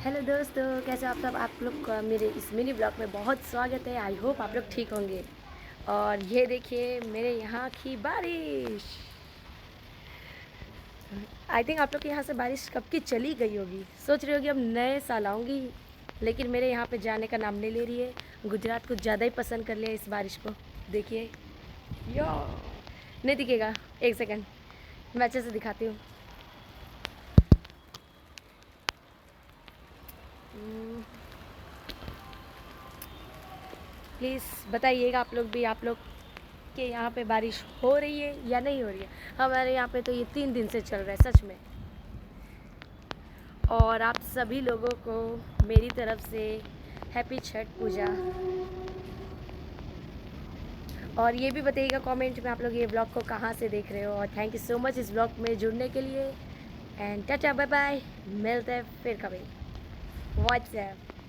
Hello दोस्तों, कैसे आप सब। आप लोग का मेरे इस मिनी ब्लॉग में बहुत स्वागत है। आई होप आप लोग ठीक होंगे। और ये देखिए मेरे यहाँ की बारिश। आई थिंक आप लोग के यहाँ से बारिश कब की चली गई होगी। सोच रही होगी अब नए साल आऊँगी, लेकिन मेरे यहाँ पे जाने का नाम नहीं ले रही है। गुजरात कुछ ज़्यादा ही पसंद कर लिया इस बारिश को। देखिए यो, नहीं दिखेगा, एक सेकंड मैं अच्छे से दिखाती हूँ। प्लीज़ बताइएगा आप लोग भी, आप लोग के यहाँ पे बारिश हो रही है या नहीं हो रही है। हमारे यहाँ पे तो ये 3 दिन से चल रहा है सच में। और आप सभी लोगों को मेरी तरफ से हैप्पी छठ पूजा। और ये भी बताइएगा कमेंट में आप लोग ये ब्लॉग को कहाँ से देख रहे हो। और थैंक यू सो मच इस ब्लॉग में जुड़ने के लिए। एंड टाटा बाय बाय, मिलते हैं फिर कभी। व्हाट्सएप।